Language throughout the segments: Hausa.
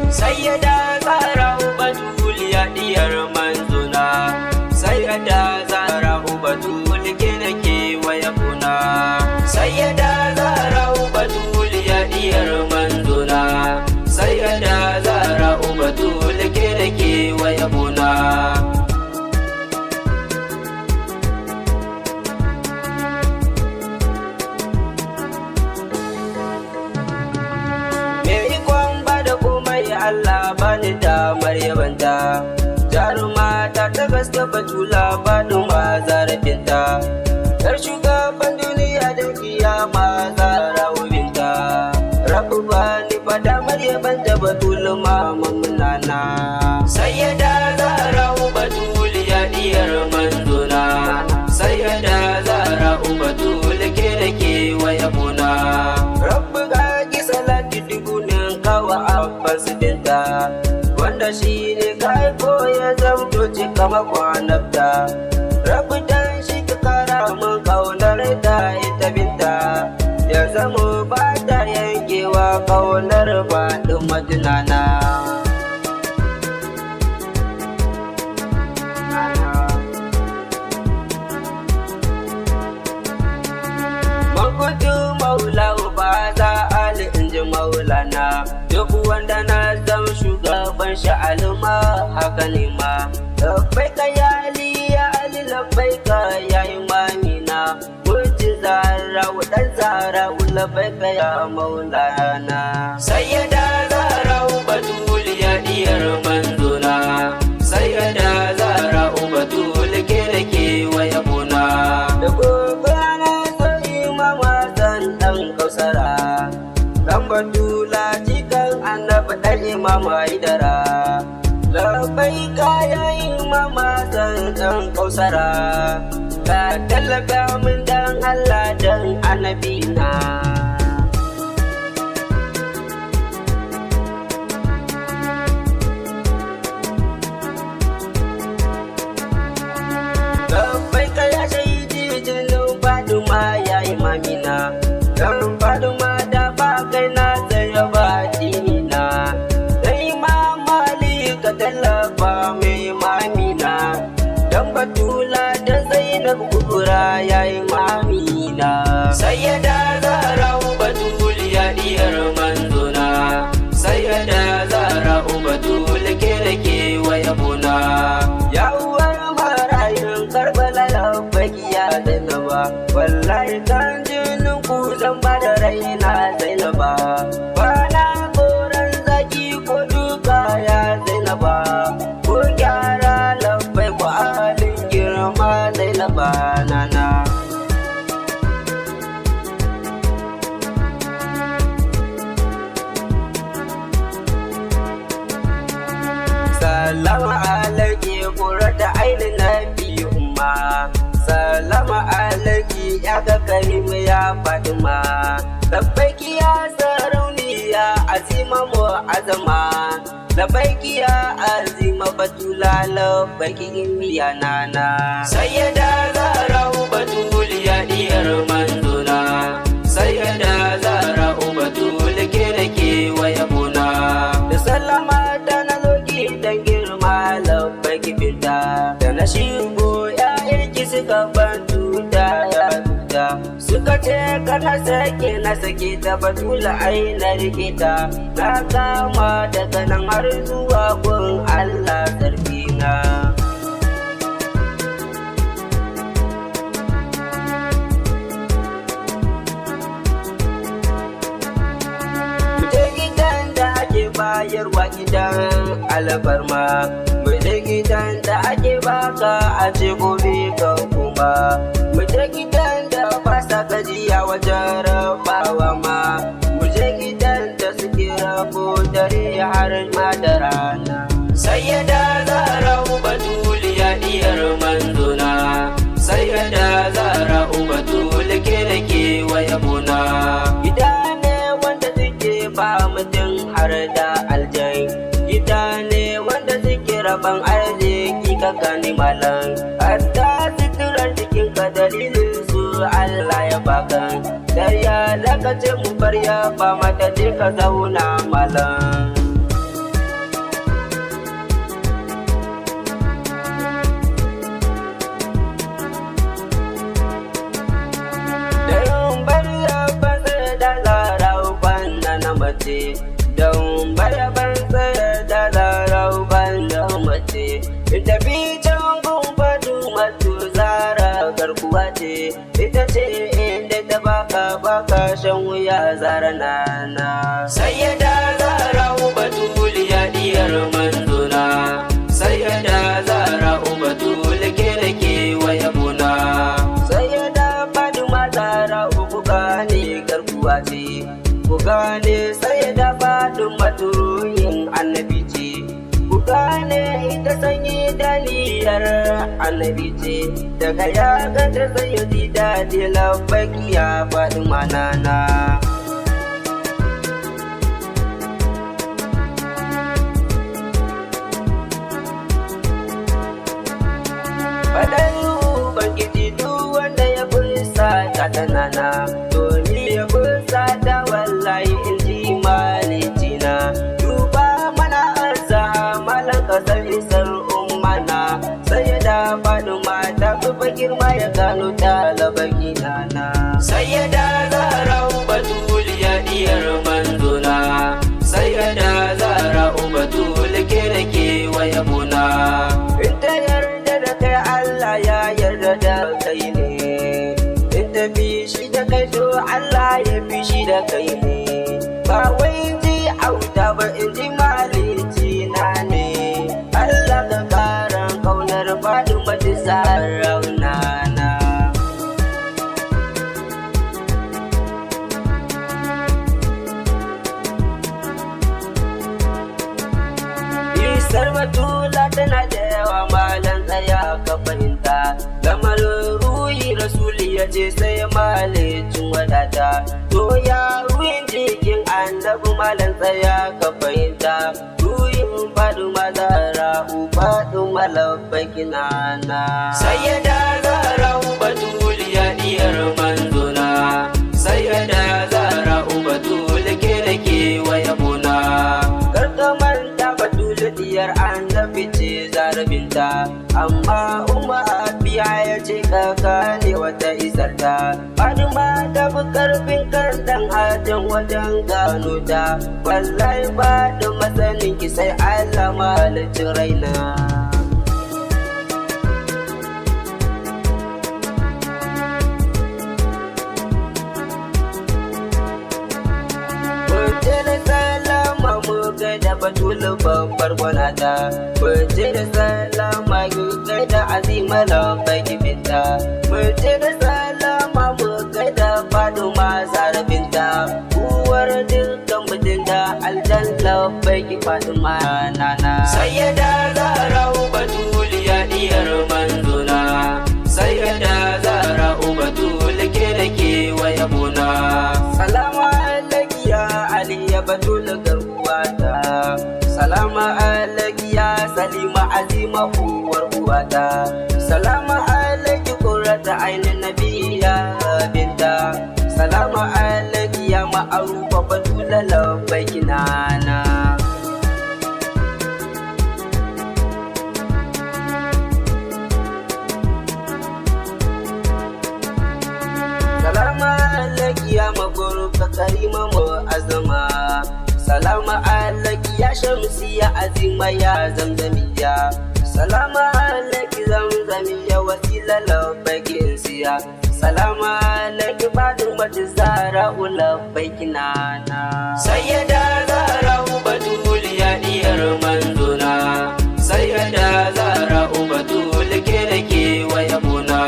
Sayyada Zaharu Batuliya diyar manzona, Sayyada Zaharu Batuli ke nake waya kuna. Sayyada Zaharu Batuliya diyar manzona, Sayyada Zaharu Batuli ke nake waya kuna. Allah bani damar yabanta, jaruma ta gaske batula bani ma zarafinta, yar shugaban duniya da kiyama Zaharu binta. Rabu bani ba damar yabanta batula mama munana. Sayyada Zaharu Batuliya diyar manzona, Sayyada Zaharu Batuli ke nake waya kuna. Rabbu ga ki salati dubunin kawa abbas binta, wanda shi ne kai ko ya zamto cika makwanabta. Rabu dan shi ka kara mun kaunar da ita binta, ya zamo ba ta yankewa kaunar ba ɗin madinana. Makudu maula ba za ali in ji maulana, duk wanda na zam shugaban sha'aluma haka ne ma. Labbaika ya Ali ya Ali labbaika ya imamina, muji Zaharu dan Zaharu labbaika ya maulana. Sayyada Zaharu Batuliya diyar manzona, Sayyada Zaharu Batuli ke nake waya kuna. Da gobana sai mama zan dan kausara, dan batula cikin annabi dan imam haidara. Labbaika ya imama zan dan kausara, ka tallafa min dan Allah dan annabina. Labbaika ya shaidi jinin Fadima ya imamina, dan Fadima da ba kai na tsaye ba dinina. Dai mama Ali ka tallafa mai imamina, dan batula da Zainab kubura ya imamina. Sayyada Zaharu Batuliya diyar manzona, Sayyada Zaharu Batuli ke nake waya kuna. Ya uwar marayun Karbala labbaiki ya Zainaba, wallahi kan jinin ku zan ba da raina Zainaba. Bana koran zaki ko duka ya Zainaba, ko gyara labbai ku halin girma Zainaba nana. Salama alaiki kurata aini nabi umma, salama alaiki ya ga karimu ya Fadima. Labbaiki ya sarauniya azima mu azama, labbaiki ya azima batula labbaiki imiya nana. Sayyada Zaharu Batuliya diyar manzona, Sayyada Zaharu Batuli ke nake waya kuna. Da sallama ta na dan girma labbaiki binta, da na shigo ya'yanki suka bantu da ya tuta, suka ce kana sake na sake ta batula ai na rike ta, na kama daga nan har zuwa gun Allah sarki na. Bayarwa gidan alfarma, mu je gidan da ake baka a ce gobe ka kuma, mu je gidan da ba sa gajiya wajen rabawa ma, mu je gidan da suke rabo dare har ma da rana. Sayyada Zaharu Batuliya diyar manzona, Sayyada Zaharu Batuli ke nake waya zaben arziki ka gani malam, hatta suturar jikin ka dalilin su Allah ya baka. Dariya da ka ce mu bar ya ba mata je ka zauna malam. Don barabar Sayyada Zaharu banda mace, ita fi can gumbadu matu Zahra garkuwa ce, ita ce inda ta baka shan wuya Zahra nana. Sayyada Zaharu batuliya diyar manzona, Sayyada Zaharu batul ke da ke waya buna. Sayyada Fadima Zaharu buga ne garkuwa ce, ku gane Sayyada Fadima turuyin annabi ce, ku gane ita sanyi daliyar annabi ce, daga ya ganta sayyadi dadi labbaki ya Fadima nana. Faɗar Ubangiji duk wanda ya bursa ta nana, domin ya bursa ta wallahi in ji malitina. Duba mana arza malan kasar isar ummana, Sayyada Fadima ta kufa girma ya gano talabaki nana. Sayyada Zaharu batuliya diyar manzona, Sayyada Zaharu batul ke da ke waya buna. In ta yarda da kai Allah ya yarda da kai ne, in ta fi shi da kai to Allah ya fi shi da kai ne. Ba wai ji auta ba in ji malici na ne, Allah ka karan kaunar Fadima ta Zaharu nana. Isar batula tana da yawa malan tsaya ka fahimta, kamar ruhi rasuli ya ce sai malicin wadata. To ya ruhin jikin annabi malan tsaya ka fahimta, ruhin Fadima Zaharu Fadima labbaki nana. Sayyada Zaharu batuliya diyar manzona, Sayyada Zaharu batul ke da ke waya buna. Karka manta batul diyar annabi ce zarabinta, amma umma abiya ya ce kaka ne wata isarta. Fadima ta fi karfin kantan hajjan wajen gano ta, wallahi ba da masanin ki sai Allah malicin raina. Da batulu babbar gwanata, bace da salama gai da azima labbaki binta, bace da salama mu gai da Fadima zarabinta, uwar dukkan mutunta aljan labbaki Fadima nana. Sayyada Zaharu batuliya diyar manzona, Sayyada Zaharu batul ke da ke waya buna. Salamu alaiki ya Ali ya batul garkuwata, salama alaiki ya Salima azima uwar uwata, salama alaiki qurrata ainin nabiyya binta, salama alaiki ya ma'arufa batula labbaiki nana. Salama alaiki ya magurfa karima mu'azzama, salama alaiki ya shamsiya azima ya zamzamiya, salama alaiki zamzamiya wasila labbaiki insiya, salama alaiki Fadima ta Zaharu labbaiki nana. Sayyada Zaharu batuliya diyar manzona, Sayyada Zaharu batul ke da ke waya buna.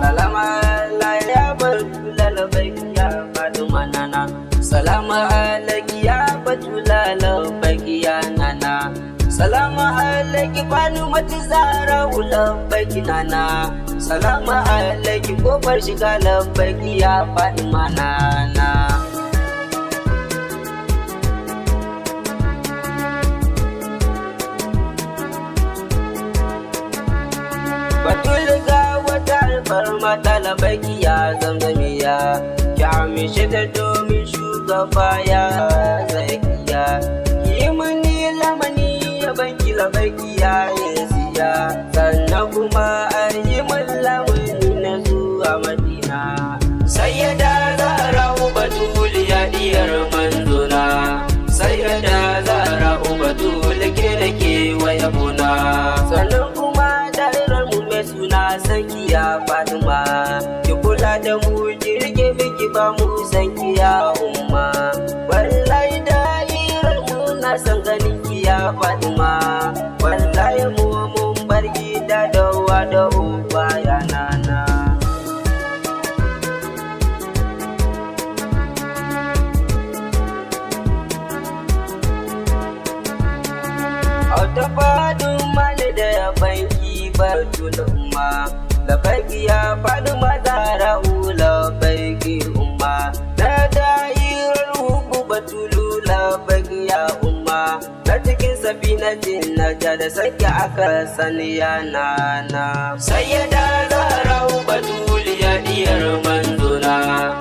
Salama alaiki ya batula labbaiki ya Fadima nana, salama alaiki ya batula labbaiki ya nana, salama alaiki Fadima ta Zaharu labbaiki nana, salama alaiki kofar shiga labbaiki ya Fadima nana. labaki ya zamzamiya, ki amishe ta domin shugaba ya zakiya. Ki mini lamani ya banki labaki ya siya, sannan kuma a yi min lamani na zuwa Madina. Sayyada Zaharu Batul ya diyar manzona, Sayyada Zaharu Batul ke da ke waya buna. Sannan kuma dairar mu mai suna Sayyada Fadima, ki kula da mu ki rike miki ba mu sanki ya umma. Wallahi dairar mu na san ganin ki ya Fadima, wallahi mu mun bar gida da uwa da uba ya nana. Auta Fadima ne da ya banki Batul umma, labaki ya Fadima Zaharu labaki umma. Na dairar hubu Batulu labaki ya umma, na cikin safinatin naja da sake aka sani ya nana. Sayyada Zaharu Batul ya diyar manzona,